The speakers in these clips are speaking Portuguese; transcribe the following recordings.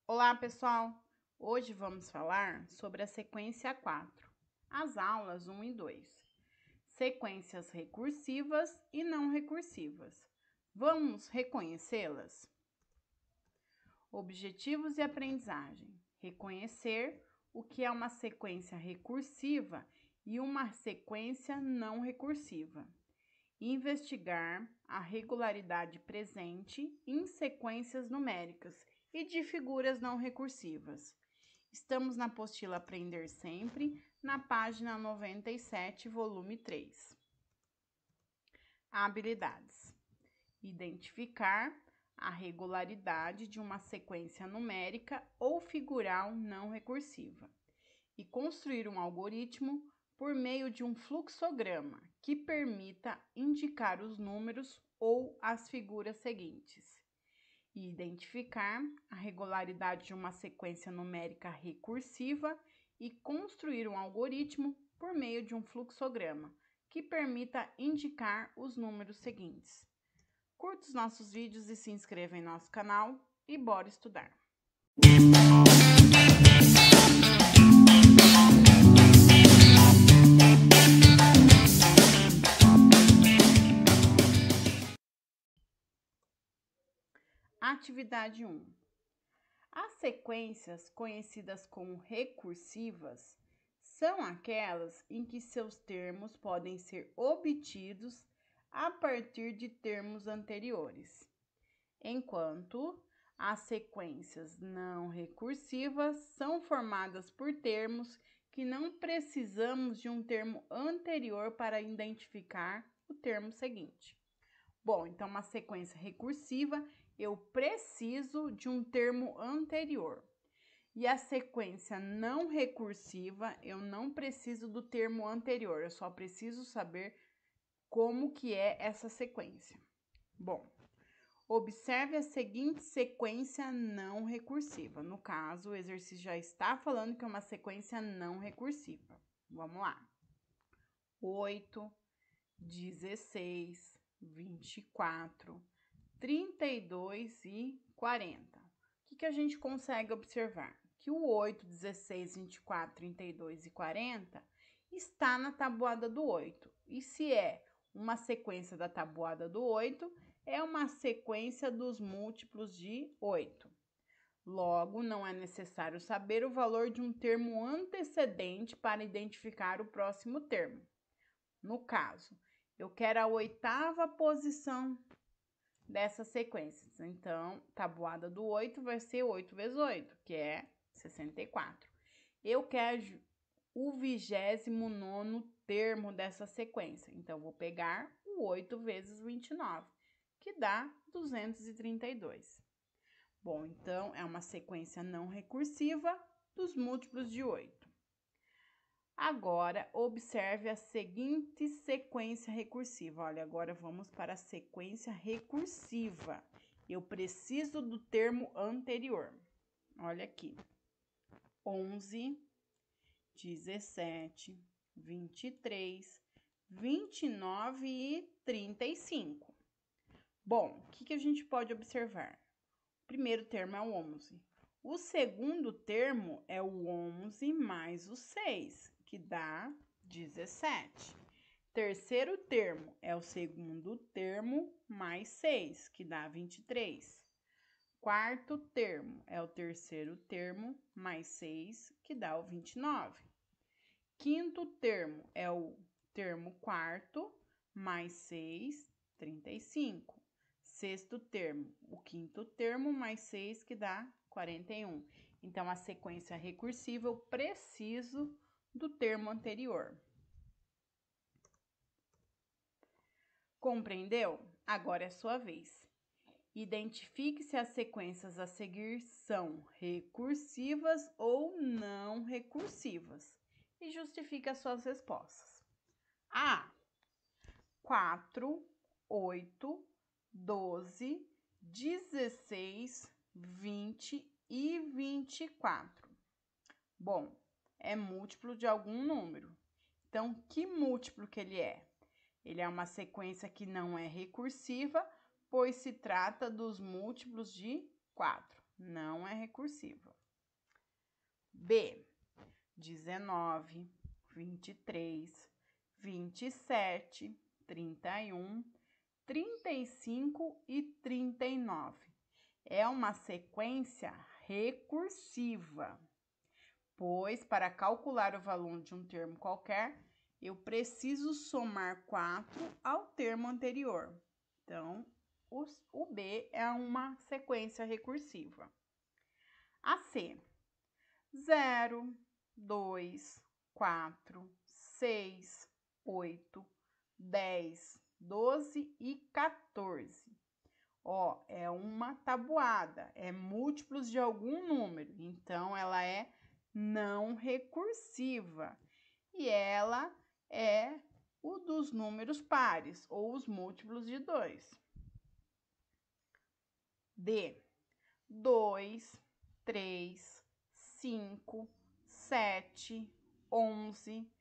Olá, pessoal! Hoje vamos falar sobre a sequência 4, as aulas 1 e 2, sequências recursivas e não recursivas. Vamos reconhecê-las? Objetivos e aprendizagem: reconhecer o que é uma sequência recursiva e uma sequência não recursiva. Investigar a regularidade presente em sequências numéricas e de figuras não recursivas. Estamos na apostila Aprender Sempre, na página 97, volume 3. Habilidades: identificar a regularidade de uma sequência numérica ou figural não recursiva e construir um algoritmo por meio de um fluxograma que permita indicar os números ou as figuras seguintes. E identificar a regularidade de uma sequência numérica recursiva e construir um algoritmo por meio de um fluxograma que permita indicar os números seguintes. Curta os nossos vídeos e se inscreva em nosso canal e bora estudar! Atividade 1. As sequências conhecidas como recursivas são aquelas em que seus termos podem ser obtidos a partir de termos anteriores, enquanto as sequências não recursivas são formadas por termos que não precisamos de um termo anterior para identificar o termo seguinte. Bom, então uma sequência recursiva eu preciso de um termo anterior. E a sequência não recursiva, eu não preciso do termo anterior, eu só preciso saber como que é essa sequência. Bom, observe a seguinte sequência não recursiva. No caso, o exercício já está falando que é uma sequência não recursiva. Vamos lá. 8, 16, 24, 32 e 40. O que a gente consegue observar? Que o 8, 16, 24, 32 e 40 está na tabuada do 8. E se é uma sequência da tabuada do 8, é uma sequência dos múltiplos de 8. Logo, não é necessário saber o valor de um termo antecedente para identificar o próximo termo. No caso, eu quero a 8ª posição dessas sequências. Então, tabuada do 8 vai ser 8 vezes 8, que é 64. Eu quero o 29º termo dessa sequência. Então, vou pegar o 8 vezes 29, que dá 232. Bom, então, é uma sequência não recursiva dos múltiplos de 8. Agora, observe a seguinte sequência recursiva. Olha, agora vamos para a sequência recursiva. Eu preciso do termo anterior. Olha aqui. 11, 17, 23, 29 e 35. Bom, o que a gente pode observar? O primeiro termo é o 11. O segundo termo é o 11 mais o 6, que dá 17. Terceiro termo é o segundo termo mais 6, que dá 23. Quarto termo é o terceiro termo mais 6, que dá o 29. Quinto termo é o termo quarto mais 6, 35. Sexto termo, o quinto termo mais 6, que dá 41. Então, a sequência recursiva, eu preciso do termo anterior. Compreendeu? Agora é sua vez. Identifique se as sequências a seguir são recursivas ou não recursivas e justifique as suas respostas. A. 4, 8, 12, 16, 20 e 24. Bom, é múltiplo de algum número. Então, que múltiplo que ele é? Ele é uma sequência que não é recursiva, pois se trata dos múltiplos de 4. não é recursiva. B, 19, 23, 27, 31, 35 e 39. É uma sequência recursiva, pois para calcular o valor de um termo qualquer, eu preciso somar 4 ao termo anterior. Então, o B é uma sequência recursiva. A C, 0, 2, 4, 6, 8, 10, 12 e 14. Ó, é uma tabuada, é múltiplos de algum número, então ela é não recursiva e ela é o dos números pares ou os múltiplos de 2. D, 2, 3, 5, 7, 11,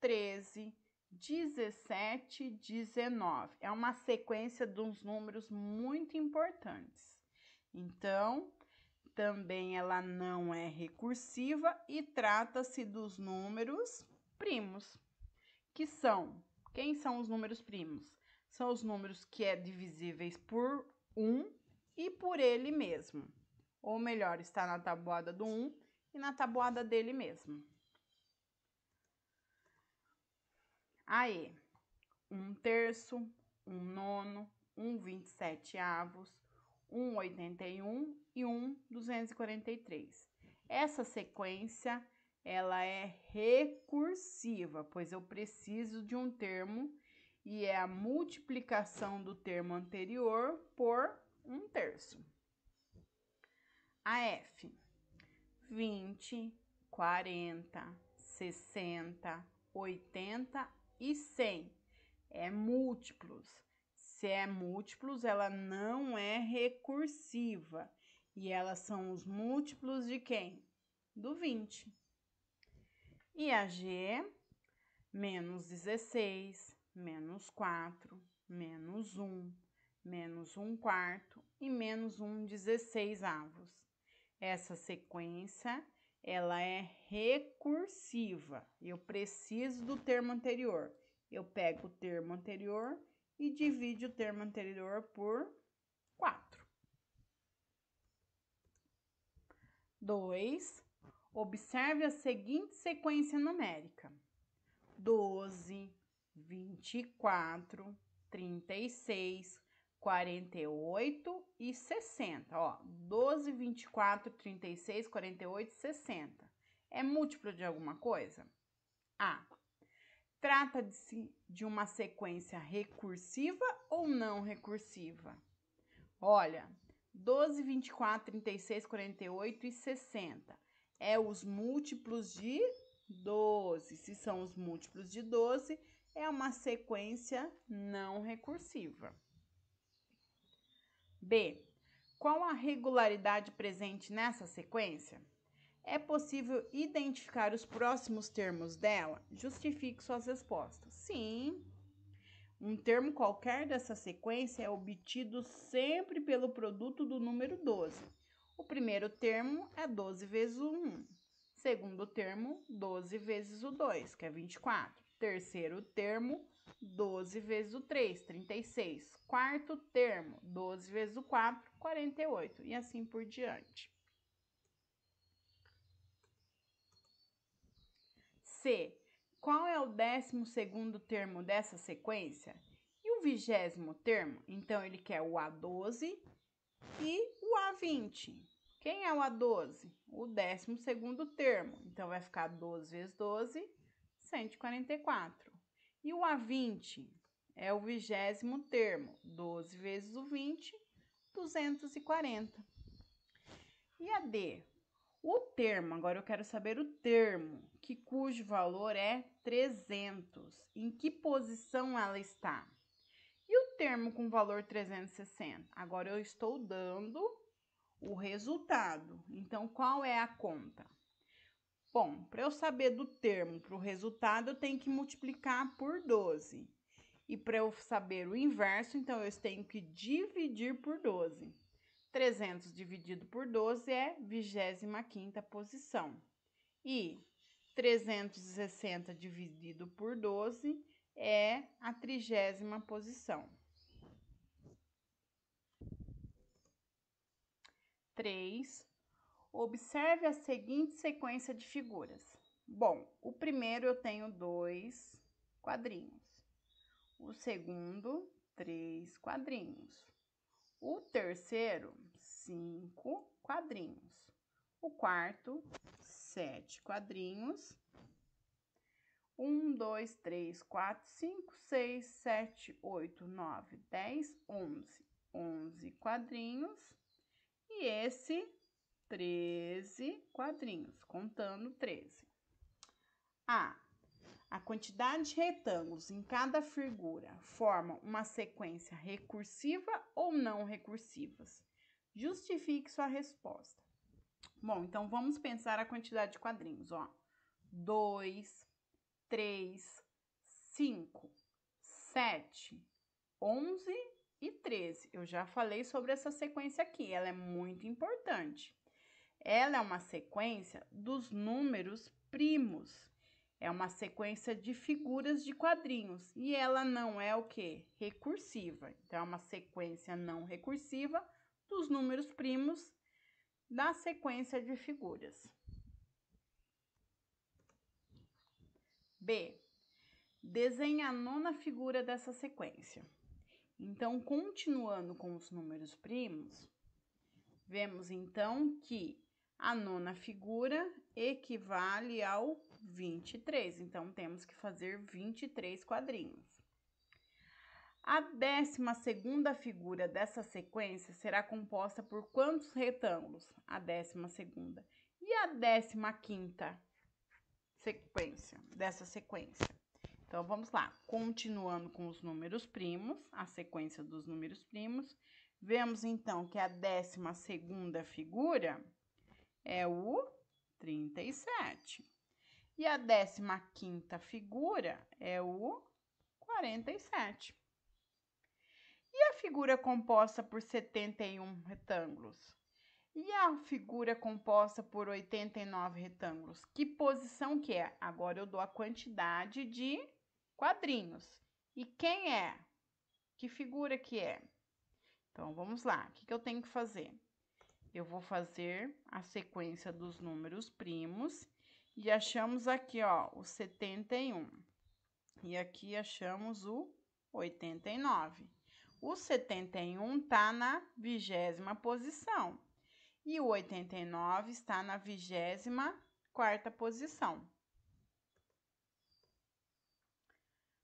13, 17, 19. É uma sequência de uns números muito importantes. Então, também ela não é recursiva e trata-se dos números primos, que são... Quem são os números primos? São os números que é divisíveis por 1 e por ele mesmo. Ou melhor, está na tabuada do 1 e na tabuada dele mesmo. Aí, 1/3, 1/9, 1/27, 1/81 e 1/243. Essa sequência, ela é recursiva, pois eu preciso de um termo e é a multiplicação do termo anterior por 1/3. A F, 20, 40, 60, 80 e 100. É múltiplos. Se é múltiplos, ela não é recursiva. E elas são os múltiplos de quem? Do 20. E a G, menos 16, menos 4, menos 1, menos 1/4 e menos 1/16. Essa sequência, ela é recursiva. Eu preciso do termo anterior. Eu pego o termo anterior e divido o termo anterior por 4. 2. Observe a seguinte sequência numérica: 12, 24, 36, 48 e 60. Ó, 12, 24, 36, 48 e 60. É múltiplo de alguma coisa? A. Trata-se de uma sequência recursiva ou não recursiva? Olha, 12, 24, 36, 48 e 60. É os múltiplos de 12. Se são os múltiplos de 12, é uma sequência não recursiva. B. Qual a regularidade presente nessa sequência? É possível identificar os próximos termos dela? Justifique suas respostas. Sim. Um termo qualquer dessa sequência é obtido sempre pelo produto do número 12. O primeiro termo é 12 vezes o 1. Segundo termo, 12 vezes o 2, que é 24. Terceiro termo, 12 vezes o 3, 36. Quarto termo, 12 vezes o 4, 48. E assim por diante. C. Qual é o 12º termo dessa sequência? E o 20º termo? Então, ele quer o A12 e o A20. Quem é o A12? O 12º termo. Então, vai ficar 12 vezes 12, 144. E o A20 é o 20º termo. 12 vezes o 20, 240. E a D? O termo, agora eu quero saber o termo, cujo valor é 300. Em que posição ela está? E o termo com valor 360? Agora eu estou dando o resultado. Então, qual é a conta? Bom, para eu saber do termo para o resultado, eu tenho que multiplicar por 12. E para eu saber o inverso, então, eu tenho que dividir por 12. 300 dividido por 12 é 25ª posição. E 360 dividido por 12 é a 30ª posição. 3. Observe a seguinte sequência de figuras. Bom, o primeiro eu tenho 2 quadrinhos. O segundo, 3 quadrinhos. O terceiro, 5 quadrinhos. O quarto, 7 quadrinhos. 1, 2, 3, 4, 5, 6, 7, 8, 9, 10, 11. 11 quadrinhos. E esse, 13 quadrinhos, contando 13. A quantidade de retângulos em cada figura forma uma sequência recursiva ou não recursivas? Justifique sua resposta. Bom, então vamos pensar a quantidade de quadrinhos, ó. 2, 3, 5, 7, 11 e 13. Eu já falei sobre essa sequência aqui, ela é muito importante. Ela é uma sequência dos números primos. É uma sequência de figuras de quadrinhos e ela não é o quê? Recursiva. Então, é uma sequência não recursiva dos números primos da sequência de figuras. B. Desenhe a 9ª figura dessa sequência. Então, continuando com os números primos, vemos então que a 9ª figura equivale ao 23. Então, temos que fazer 23 quadrinhos. A 12ª figura dessa sequência será composta por quantos retângulos? A 12ª. E a 15ª sequência dessa sequência? Então, vamos lá. Continuando com os números primos, a sequência dos números primos, vemos então que a 12ª figura é o 37. E a 15ª figura é o 47. E a figura composta por 71 retângulos? E a figura composta por 89 retângulos? Que posição que é? Agora eu dou a quantidade de quadrinhos. E quem é? Que figura que é? Então, vamos lá. O que eu tenho que fazer? Eu vou fazer a sequência dos números primos e achamos aqui, ó, o 71. E aqui achamos o 89. O 71 tá na 20ª posição e o 89 está na 24ª posição.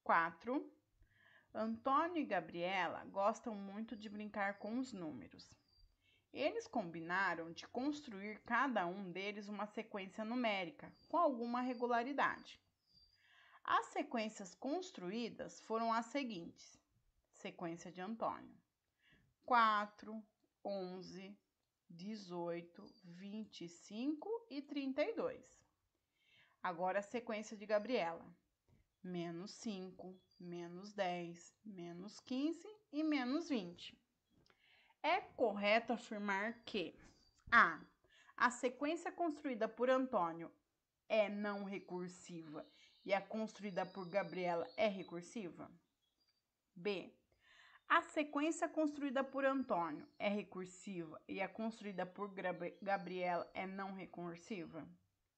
4. Antônio e Gabriela gostam muito de brincar com os números. Eles combinaram de construir cada um deles uma sequência numérica com alguma regularidade. As sequências construídas foram as seguintes. Sequência de Antônio: 4, 11, 18, 25 e 32. Agora a sequência de Gabriela: menos 5, menos 10, menos 15 e menos 20. É correto afirmar que a sequência construída por Antônio é não recursiva e a construída por Gabriela é recursiva? B. A sequência construída por Antônio é recursiva e a construída por Gabriela é não recursiva?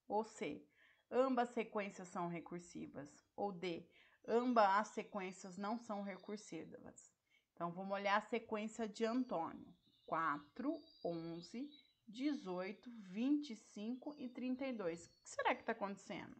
Ou C. Ambas sequências são recursivas? Ou D. Ambas as sequências não são recursivas? Então, vamos olhar a sequência de Antônio: 4, 11, 18, 25 e 32. O que será que está acontecendo?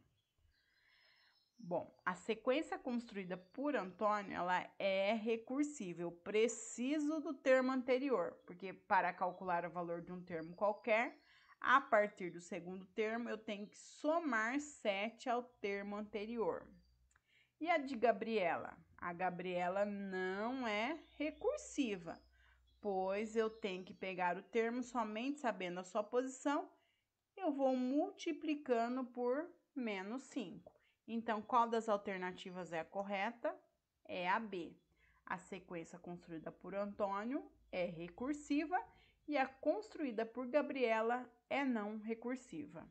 Bom, a sequência construída por Antônio, ela é recursiva. Eu preciso do termo anterior, porque para calcular o valor de um termo qualquer, a partir do segundo termo, eu tenho que somar 7 ao termo anterior. E a de Gabriela? A Gabriela não é recursiva, pois eu tenho que pegar o termo somente sabendo a sua posição, eu vou multiplicando por menos 5. Então, qual das alternativas é a correta? É a B. A sequência construída por Antônio é recursiva e a construída por Gabriela é não recursiva.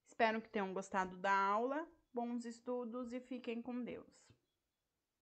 Espero que tenham gostado da aula, bons estudos e fiquem com Deus.